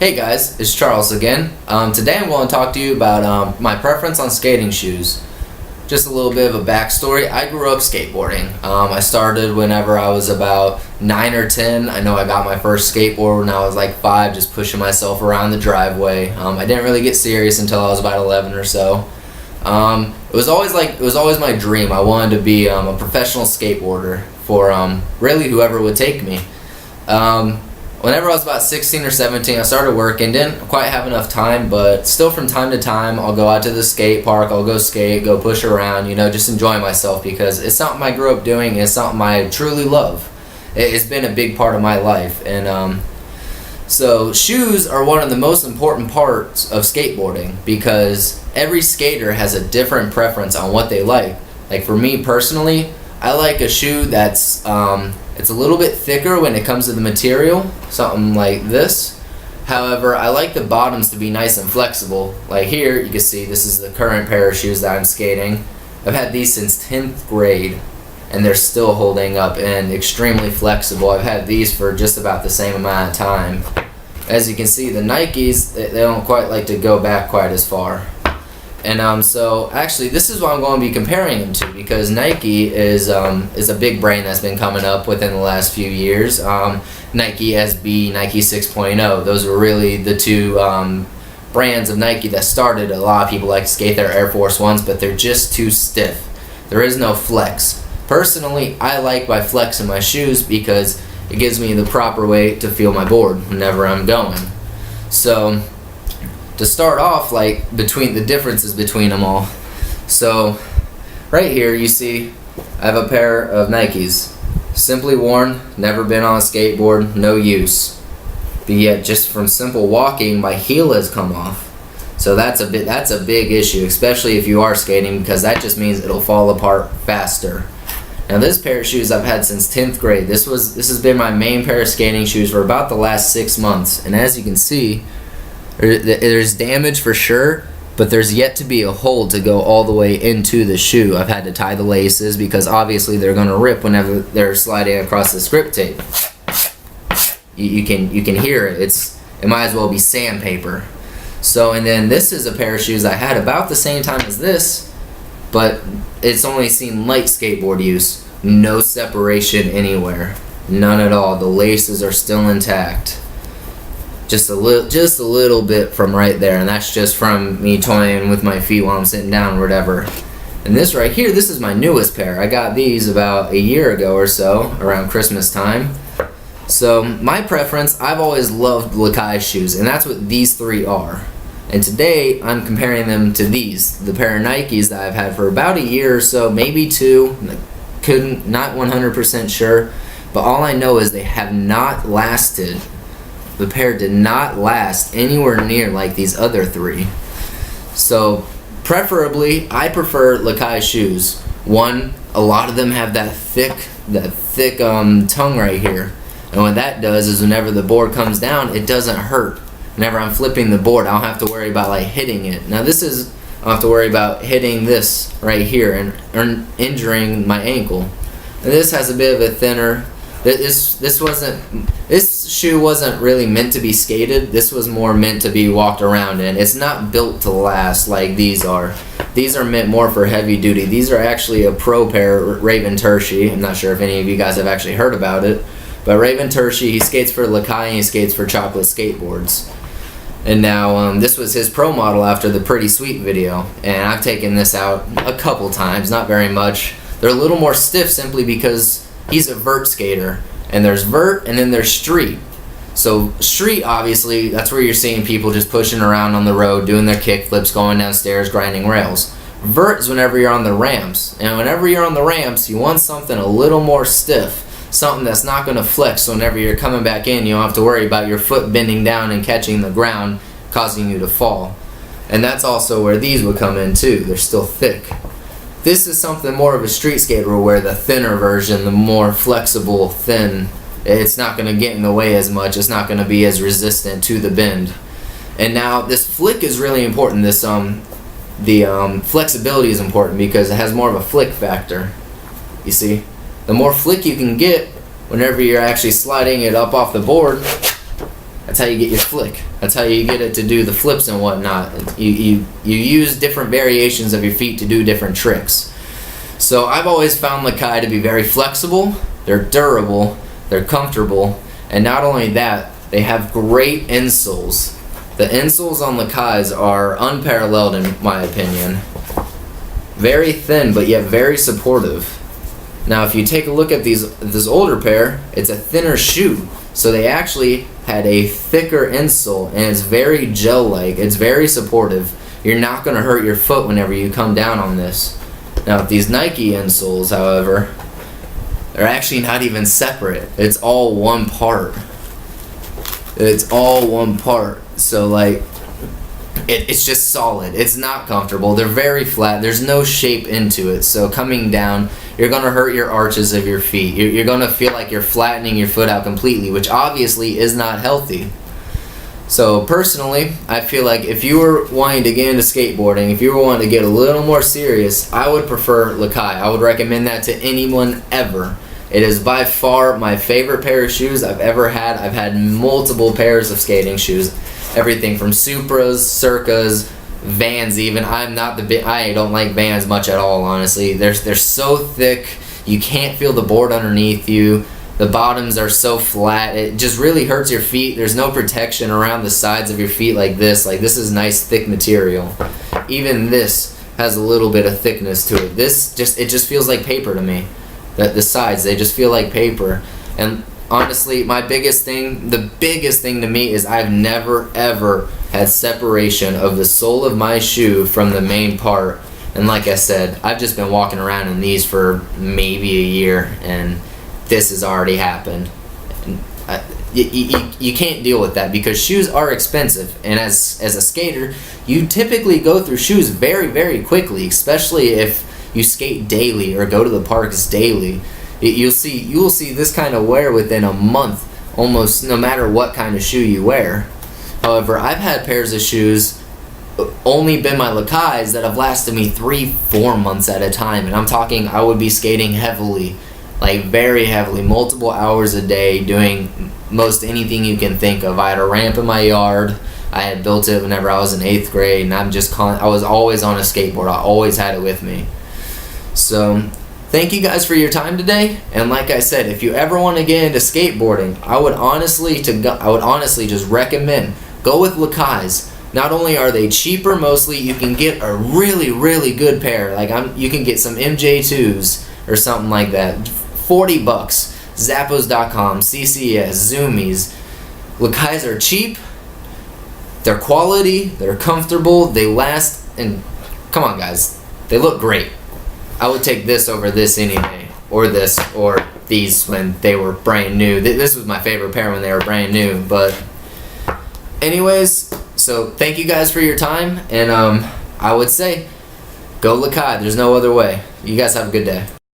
Hey guys, it's Charles again. Today I'm going to talk to you about my preference on skating shoes. Just a little bit of a backstory. I grew up skateboarding. I started whenever I was about 9 or 10. I know I got my first skateboard when I was like 5, just pushing myself around the driveway. I didn't really get serious until I was about 11 or so. It was always my dream. I wanted to be a professional skateboarder for really whoever would take me. Whenever I was about 16 or 17, I started working. Didn't quite have enough time, but still from time to time, I'll go out to the skate park, I'll go skate, go push around, just enjoy myself because it's something I grew up doing, it's something I truly love. It's been a big part of my life, and so shoes are one of the most important parts of skateboarding because every skater has a different preference on what they like. Like for me personally, I like a shoe that's it's a little bit thicker when it comes to the material, something like this. However, I like the bottoms to be nice and flexible. Like here, you can see this is the current pair of shoes that I'm skating. I've had these since 10th grade, and they're still holding up and extremely flexible. I've had these for just about the same amount of time. As you can see, the Nikes, they don't quite like to go back quite as far. And so actually this is what I'm going to be comparing them to because Nike is a big brand that's been coming up within the last few years. Nike SB, Nike 6.0, those are really the two brands of Nike that started. A lot of people like to skate their Air Force Ones, but they're just too stiff. There is no flex. Personally, I like my flex in my shoes because it gives me the proper way to feel my board whenever I'm going. So to start off, between the differences between them all. So right here you see I have a pair of Nikes, simply worn, never been on a skateboard, no use, but yet just from simple walking my heel has come off. So that's a big issue, especially if you are skating, because that just means it'll fall apart faster. Now this pair of shoes I've had since 10th grade. This has been my main pair of skating shoes for about the last 6 months, and as you can see, there's damage for sure, but there's yet to be a hole to go all the way into the shoe. I've had to tie the laces because obviously they're going to rip whenever they're sliding across the grip tape. You can hear it. It might as well be sandpaper. So, and then this is a pair of shoes I had about the same time as this, but it's only seen light skateboard use. No separation anywhere. None at all. The laces are still intact. Just a little bit from right there, and that's just from me toying with my feet while I'm sitting down or whatever. And this right here, this is my newest pair. I got these about a year ago or so, around Christmas time. So my preference, I've always loved Lakai shoes, and that's what these three are. And today I'm comparing them to these, the pair of Nikes that I've had for about a year or so, maybe 2. Not 100% sure, but all I know is they have not lasted. The pair did not last anywhere near like these other 3. So preferably, I prefer Lakai shoes. One, a lot of them have that thick tongue right here, and what that does is whenever the board comes down, it doesn't hurt. Whenever I'm flipping the board, I don't have to worry about hitting it. Now I don't have to worry about hitting this right here and injuring my ankle. And this has a bit of a thinner. This shoe wasn't really meant to be skated. This was more meant to be walked around in. It's not built to last like these are. These are meant more for heavy duty. These are actually a pro pair, Raven Tershi. I'm not sure if any of you guys have actually heard about it, but Raven Tershi, he skates for Lakai and he skates for Chocolate Skateboards. And now this was his pro model after the Pretty Sweet video, and I've taken this out a couple times, not very much. They're a little more stiff simply because he's a vert skater, and there's vert and then there's street. So street, obviously, that's where you're seeing people just pushing around on the road, doing their kick flips, going downstairs, grinding rails. Vert is whenever you're on the ramps, and whenever you're on the ramps, you want something a little more stiff, something that's not going to flex, so whenever you're coming back in, you don't have to worry about your foot bending down and catching the ground, causing you to fall. And that's also where these would come in too. They're still thick. This is something more of a street skater, where the thinner version, the more flexible, thin, it's not going to get in the way as much. It's not going to be as resistant to the bend. And now this flick is really important. The flexibility is important because it has more of a flick factor. You see, the more flick you can get whenever you're actually sliding it up off the board, That's how you get your flick. That's how you get it to do the flips and whatnot. You use different variations of your feet to do different tricks. So I've always found Lakai to be very flexible, they're durable, they're comfortable, and not only that, they have great insoles. The insoles on Lakais are unparalleled in my opinion. Very thin, but yet very supportive. Now if you take a look at this older pair, it's a thinner shoe. So they actually had a thicker insole, and it's very gel-like. It's very supportive. You're not going to hurt your foot whenever you come down on this. Now with these Nike insoles, however, they're actually not even separate. It's all one part. It's all one part. So like, it's just solid. It's not comfortable. They're very flat. There's no shape into it. So coming down, you're going to hurt your arches of your feet. You're going to feel like you're flattening your foot out completely, which obviously is not healthy. So personally, I feel like if you were wanting to get into skateboarding, if you were wanting to get a little more serious, I would prefer Lakai. I would recommend that to anyone ever. It is by far my favorite pair of shoes I've ever had. I've had multiple pairs of skating shoes. Everything from Supras, Circas, Vans even. I don't like Vans much at all, honestly. They're so thick, you can't feel the board underneath you. The bottoms are so flat, it just really hurts your feet. There's no protection around the sides of your feet like this. Like, this is nice thick material. Even this has a little bit of thickness to it. It just feels like paper to me. The sides, they just feel like paper. And honestly, the biggest thing to me is I've never ever had separation of the sole of my shoe from the main part. And like I said, I've just been walking around in these for maybe a year, and this has already happened. You can't deal with that because shoes are expensive, and as a skater, you typically go through shoes very, very quickly, especially if you skate daily or go to the parks daily. You will see this kind of wear within a month, almost, no matter what kind of shoe you wear. However, I've had pairs of shoes, only been my Lakais, that have lasted me 3-4 months at a time, and I'm talking I would be skating heavily, like very heavily, multiple hours a day, doing most anything you can think of. I had a ramp in my yard. I had built it whenever I was in 8th grade, and I was always on a skateboard. I always had it with me. So thank you guys for your time today, and like I said, if you ever want to get into skateboarding, I would honestly just recommend go with Lakais. Not only are they cheaper, mostly you can get a really, really good pair. Like you can get some MJ2s or something like that, $40. Zappos.com, CCS, Zoomies. Lakais are cheap. They're quality. They're comfortable. They last, and come on, guys, they look great. I would take this over this any day, or this, or these when they were brand new. This was my favorite pair when they were brand new. But anyways, so thank you guys for your time, and I would say go Lakai. There's no other way. You guys have a good day.